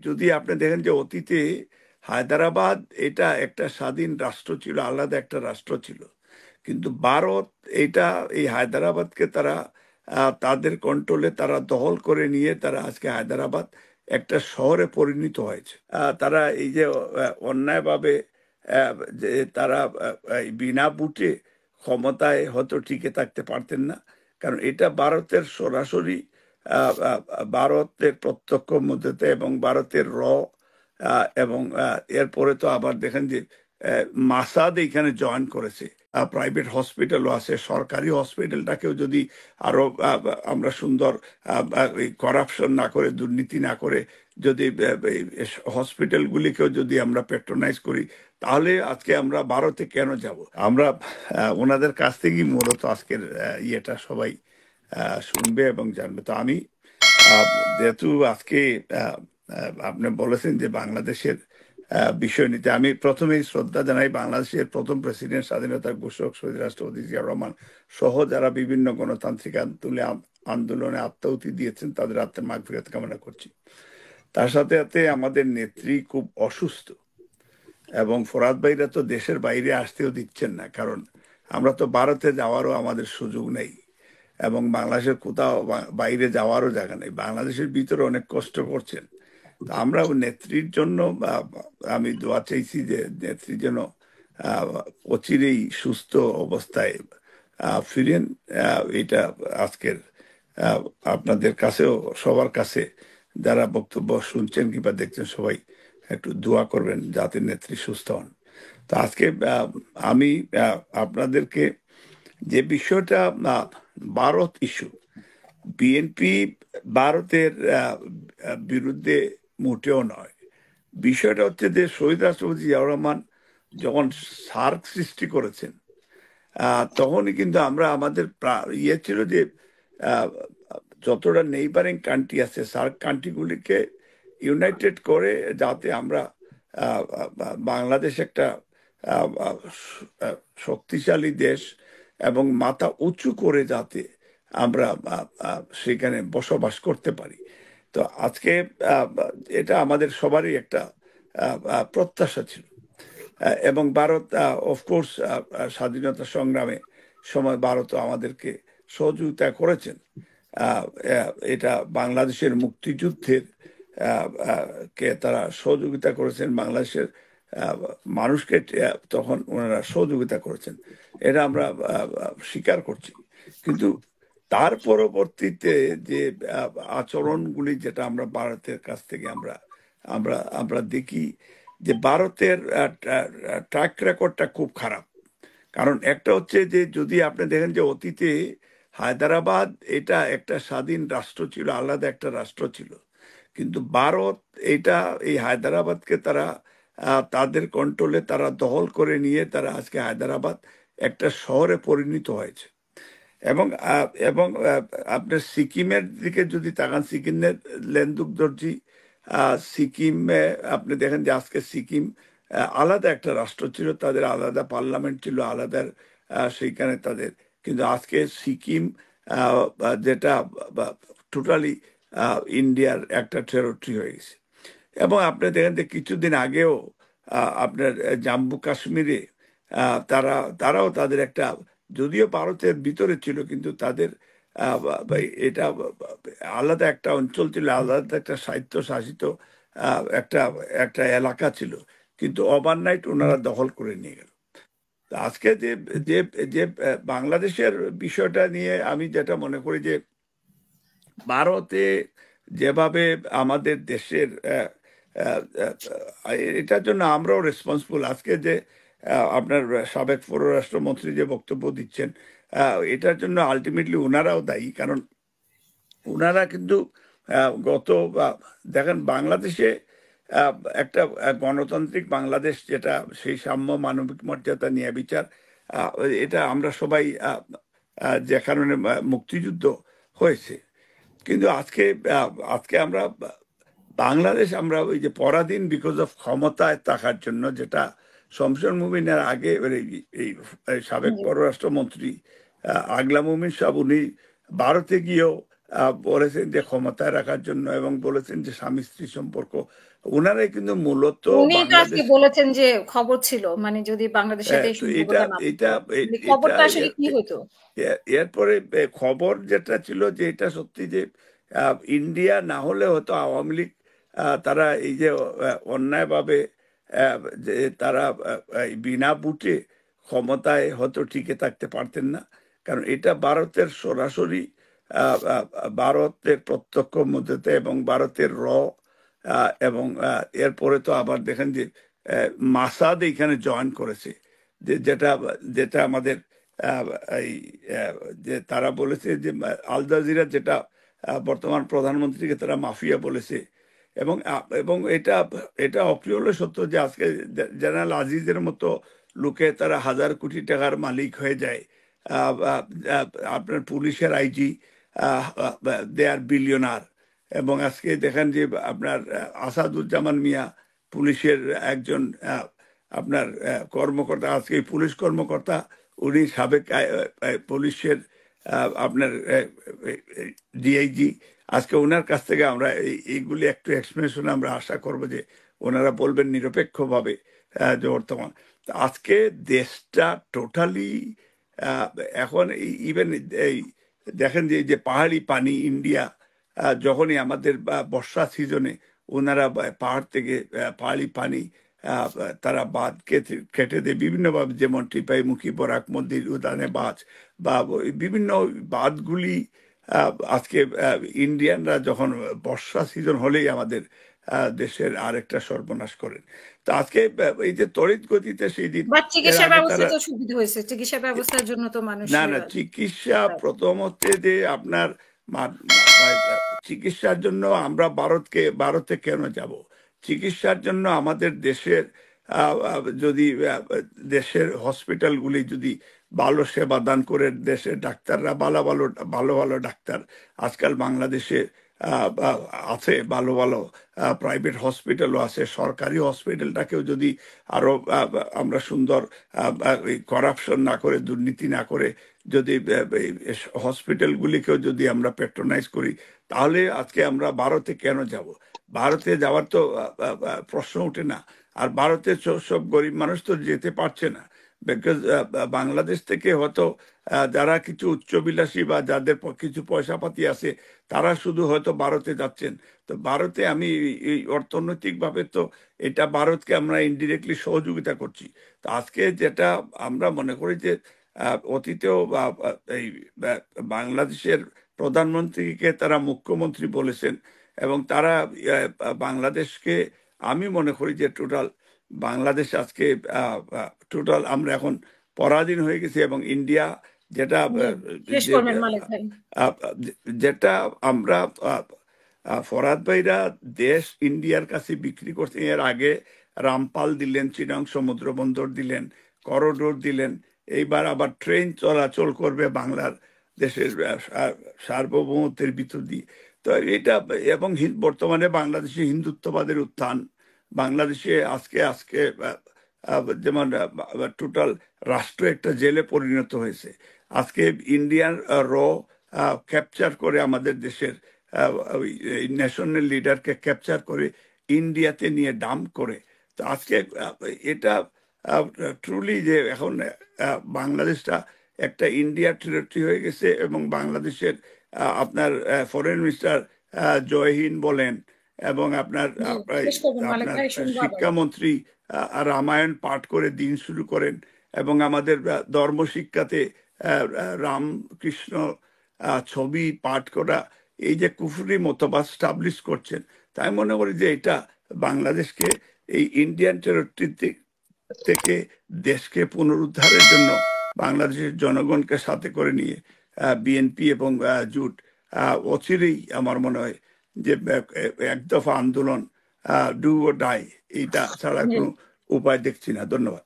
যদি আপনি দেখেন যে অতীতে হায়দ্রাবাদ এটা একটা স্বাধীন রাষ্ট্র ছিল, আলাদা একটা রাষ্ট্র ছিল। কিন্তু ভারত এটা এই হায়দ্রাবাদকে তারা তাদের কন্ট্রোলে তারা দখল করে নিয়ে তারা আজকে হায়দ্রাবাদ একটা শহরে পরিণত হয়েছে। তারা এই যে অন্যায়ভাবে আহ, যে তারা এই বিনা বুটে ক্ষমতায় হয়তো টিকে থাকতে পারতেন না, কারণ এটা ভারতের সরাসরি ভারতের প্রত্যক্ষ মধ্যে এবং ভারতের এবং এরপরে তো আবার দেখেন যে মাসাদ এখানে জয়েন করেছে। প্রাইভেট হসপিটালও আছে, সরকারি হসপিটালটাকেও যদি আরো আমরা সুন্দর করাপশন না করে, দুর্নীতি না করে যদি হসপিটালগুলিকেও যদি আমরা প্যাট্রোনাইজ করি, তাহলে আজকে আমরা ভারতে কেন যাব? আমরা ওনাদের কাছ থেকেই মূলত আজকের ইয়েটা সবাই শুনবে এবং জানবে। তো আমি আহ, যেহেতু আজকে আহ, আপনি বলেছেন যে বাংলাদেশের বিষয় নিতে, আমি প্রথমেই শ্রদ্ধা জানাই বাংলাদেশের প্রথম প্রেসিডেন্ট, স্বাধীনতার ঘোষক শহীদ রাষ্ট্রপতি জিয়া রহমান সহ যারা বিভিন্ন গণতান্ত্রিক আন্দোলনে আত্মাহুতি দিয়েছেন, তাদের আত্মার মাগফিরাত কামনা করছি। তার সাথে সাথে আমাদের নেত্রী খুব অসুস্থ, এবং ফরহাদ ভাইরা তো দেশের বাইরে আসতেও দিচ্ছেন না, কারণ আমরা তো ভারতে যাওয়ারও আমাদের সুযোগ নেই, এবং বাংলাদেশের কোথাও বাইরে যাওয়ারও জায়গা নেই। বাংলাদেশের ভিতরে অনেক কষ্ট করছেন। তো আমরা নেত্রীর জন্য আমি দোয়া চাইছি যে নেত্রী যেন আহ, অচিরেই সুস্থ অবস্থায় ফিরেন। এটা আজকের আহ, আপনাদের কাছেও, সবার কাছে যারা বক্তব্য শুনছেন কিংবা দেখছেন, সবাই একটু দোয়া করবেন যাতে নেত্রী সুস্থ হন। তো আজকে আমি আপনাদেরকে যে বিষয়টা ভারত ইস্যু, বিএনপি ভারতের বিরুদ্ধে মোটেও নয়। বিষয়টা হচ্ছে যে শহীদ রাষ্ট্রপতি জিয়াউর রহমান যখন সার্ক সৃষ্টি করেছেন, তখনই কিন্তু আমরা আমাদের ইয়ে ছিল যে আহ, যতটা নেইবারিং কান্ট্রি আছে সার্ক কান্ট্রিগুলিকে ইউনাইটেড করে যাতে আমরা বাংলাদেশ একটা আহ, আহ, শক্তিশালী দেশ এবং মাথা উঁচু করে যাতে আমরা সেখানে বসবাস করতে পারি। তো আজকে আহ, এটা আমাদের সবারই একটা প্রত্যাশা ছিল। এবং ভারত অফকোর্স স্বাধীনতা সংগ্রামে সময় ভারতও আমাদেরকে সহযোগিতা করেছেন। এটা বাংলাদেশের মুক্তিযুদ্ধের কে তারা সহযোগিতা করেছেন, বাংলাদেশের আহ, মানুষকে তখন ওনারা সহযোগিতা করেছেন, এটা আমরা স্বীকার করছি। কিন্তু তার পরবর্তীতে যে আচরণগুলি যেটা আমরা ভারতের কাছ থেকে আমরা আমরা আমরা দেখি যে ভারতের ট্র্যাক রেকর্ডটা খুব খারাপ। কারণ একটা হচ্ছে যে যদি আপনি দেখেন যে অতীতে হায়দ্রাবাদ এটা একটা স্বাধীন রাষ্ট্র ছিল, আলাদা একটা রাষ্ট্র ছিল। কিন্তু ভারত এটা এই হায়দ্রাবাদকে তারা তাদের কন্ট্রোলে তারা দখল করে নিয়ে তারা আজকে হায়দ্রাবাদ একটা শহরে পরিণত হয়েছে। এবং আপনার সিকিমের দিকে যদি তাকান, সিকিমের লেন্দুক দর্জি সিকিমে আপনি দেখেন যে আজকে সিকিম আলাদা একটা রাষ্ট্র ছিল, তাদের আলাদা পার্লামেন্ট ছিল, আলাদা সেইখানে তাদের। কিন্তু আজকে সিকিম যেটা টোটালি ইন্ডিয়ার একটা টেরিটরি হয়ে গেছে। এবং আপনি দেখেন যে কিছুদিন আগেও আপনার জম্মু কাশ্মীরে তারাও তাদের একটা, যদিও ভারতের ভিতরে ছিল, কিন্তু তাদের এটা আলাদা একটা অঞ্চল ছিল, আলাদা একটা স্বায়ত্ত শাসিত একটা একটা এলাকা ছিল, কিন্তু ওভারনাইট ওনারা দখল করে নিয়ে গেল। তো আজকে যে যে যে বাংলাদেশের বিষয়টা নিয়ে আমি যেটা মনে করি যে ভারতে যেভাবে আমাদের দেশের এটার জন্য আমরাও রেসপন্সিবল। আজকে যে আপনার সাবেক পররাষ্ট্রমন্ত্রী যে বক্তব্য দিচ্ছেন, এটার জন্য আলটিমেটলি ওনারাও দায়ী, কারণ ওনারা কিন্তু গত দেখেন বাংলাদেশে আহ, একটা গণতান্ত্রিক বাংলাদেশ যেটা, সেই সাম্য, মানবিক মর্যাদা, ন্যায় বিচার, আহ, এটা আমরা সবাই যে কারণে মুক্তিযুদ্ধ হয়েছে। কিন্তু আজকে আজকে আমরা বাংলাদেশ আমরা ওই যে পরাধীন বিকজ অফ ক্ষমতায় থাকার জন্য, যেটা শমশের মুমিনের আগে এই সাবেক পররাষ্ট্রমন্ত্রী আগলা মুমিন সাহেব উনি ভারতে গিয়েও বলেছেন যে ক্ষমতায় রাখার জন্য, এবং বলেছেন যে স্বামী স্ত্রী সম্পর্ক। ওনারাই কিন্তু মূলত উনি তো আজকে বাংলাদেশ। বলেছেন যে খবর ছিল, মানে যদি বাংলাদেশের এই তো এটা সম্পর্কটা না এটা থাকতো, এ- মানে এটা খবরটা আসলে এর কি হইতো? এরপরে খবর যেটা ছিল যে এটা সত্যি যে ইন্ডিয়া না হলে হয়তো আওয়ামী লীগ তারা এই যে অন্যায়ভাবে আহ, যে তারা এই বিনা বুটে ক্ষমতায় হয়তো টিকে থাকতে পারতেন না। কারণ এটা ভারতের সরাসরি ভারতের প্রত্যক্ষ মদতে এবং ভারতের এবং এরপরে তো আবার দেখেন যে মাসাদ এখানে জয়েন করেছে, যে যেটা যেটা আমাদের আহ, এই আহ, যে তারা বলেছে যে আল জাজিরা যেটা বর্তমান প্রধানমন্ত্রীকে তারা মাফিয়া বলেছে। এবং এটা এটা অপ্রিয় হলে সত্য যে আজকে জেনারেল আজিজের মতো লোকে তারা হাজার কোটি টাকার মালিক হয়ে যায়। আহ, আহ, আহ, আপনার পুলিশের আইজি দে আর বিলিয়নার। এবং আজকে দেখেন যে আপনার আসাদুজ্জামান মিয়া পুলিশের একজন আপনার কর্মকর্তা, আজকে পুলিশ কর্মকর্তা, উনি সাবেক পুলিশের আপনার ডিআইজি। আজকে ওনার কাছ থেকে আমরা এইগুলি একটু এক্সপ্লেনেশন আমরা আশা করব যে ওনারা বলবেন নিরপেক্ষভাবে যে বর্তমান। তো আজকে দেশটা টোটালি এখন ইভেন এই দেখেন যে যে পাহাড়ি পানি ইন্ডিয়া যখনই আমাদের বর্ষা সিজনে ওনারা পাহাড় থেকে পাহাড়ি পানি আহ, তারা বাঁধ কেটে কেটে দেয় বিভিন্নভাবে, যেমন টিপাইমুখী, বরাক মন্দির, উদানে বাঁধ বা ওই বিভিন্ন বাঁধগুলি আজকে ইন্ডিয়ানরা যখন বর্ষা সিজন হলেই আমাদের দেশের আরেকটা সর্বনাশ করেন। তো আজকে এই যে তড়িৎ গতিতে সেই দিন, বা এর চিকিৎসা আগে ব্যবস্থা তারা তো সুবিধা হয়েছে, চিকিৎসা ব্যবস্থার জন্য তো মানুষ না না চিকিৎসা প্রথম হচ্ছে যে আপনার চিকিৎসার জন্য আমরা ভারতে কেন যাব? চিকিৎসার জন্য আমাদের দেশের যদি দেশের হসপিটালগুলি যদি ভালো সেবা দান করে, দেশের ডাক্তাররা ভালো ভালো ভালো ভালো ডাক্তার আজকাল বাংলাদেশে আছে, ভালো ভালো প্রাইভেট হসপিটালও আছে। সরকারি হসপিটালটাকেও যদি আরো আমরা সুন্দর করাপশন না করে, দুর্নীতি না করে যদি হসপিটালগুলিকেও যদি আমরা প্যাট্রোনাইজ করি, তাহলে আজকে আমরা ভারতে কেন যাব? ভারতে যাওয়ার তো প্রশ্ন ওঠে না। আর ভারতের সব গরিব মানুষ তো যেতে পারছে না, বিকজ বাংলাদেশ থেকে হয়তো যারা কিছু উচ্চবিলাসী বা যাদের কিছু পয়সা পাতি আছে, তারা শুধু হয়তো ভারতে যাচ্ছেন। তো ভারতে আমি এই অর্থনৈতিকভাবে তো এটা ভারতকে আমরা ইনডিরেক্টলি সহযোগিতা করছি। তো আজকে যেটা আমরা মনে করি যে অতীতেও এই বাংলাদেশের প্রধানমন্ত্রীকে তারা মুখ্যমন্ত্রী বলেছেন, এবং তারা বাংলাদেশকে, আমি মনে করি যে টোটাল বাংলাদেশ আজকে টোটাল আমরা এখন পরাধীন হয়ে গেছি। এবং ইন্ডিয়া যেটা শেষ যে করবেন মালিক ভাই। আহ, যেটা আমরা ফরহাদ ভাইরা দেশ ইন্ডিয়ার কাছে বিক্রি করছে। এর আগে রামপাল দিলেন, চিরাং সমুদ্র বন্দর দিলেন, করিডোর দিলেন, এইবার আবার ট্রেন চলাচল করবে বাংলার দেশের সার্বভৌমত্বের ভিতর দিয়ে। তো এটা এবং বর্তমানে বাংলাদেশে হিন্দুত্ববাদের উত্থান, বাংলাদেশে আজকে আজকে যেমন টোটাল রাষ্ট্র একটা জেলে পরিণত হয়েছে। আজকে ইন্ডিয়ান র ক্যাপচার করে আমাদের দেশের ন্যাশনাল লিডারকে ক্যাপচার করে ইন্ডিয়াতে নিয়ে ডাম্প করে। তো আজকে এটা ট্রুলি যে এখন বাংলাদেশটা একটা ইন্ডিয়া টেরিটরি হয়ে গেছে। এবং বাংলাদেশের আপনার ফরেন মিনিস্টার জয়হীন বলেন, এবং আপনার জি, শেষ করবেন মালিক আপনার ভাই, শুনবো আবার। শিক্ষামন্ত্রী রামায়ণ পাঠ করে দিন শুরু করেন, এবং আমাদের ধর্মশিক্ষাতে রামকৃষ্ণ ছবি পাঠ করা, এই যে কুফরি মতবাদ স্টাবলিশ করছেন। তাই মনে করি যে এটা বাংলাদেশকে এই ইন্ডিয়ান টেরিটরি থেকে দেশকে পুনরুদ্ধারের জন্য বাংলাদেশের জনগণকে সাথে করে নিয়ে বিএনপি এবং জোট অচিরেই আমার মনে হয় যে এক দফা আন্দোলন, ডু ও ডাই, এইটা ছাড়া জি। কোনো উপায় দেখছি না। ধন্যবাদ।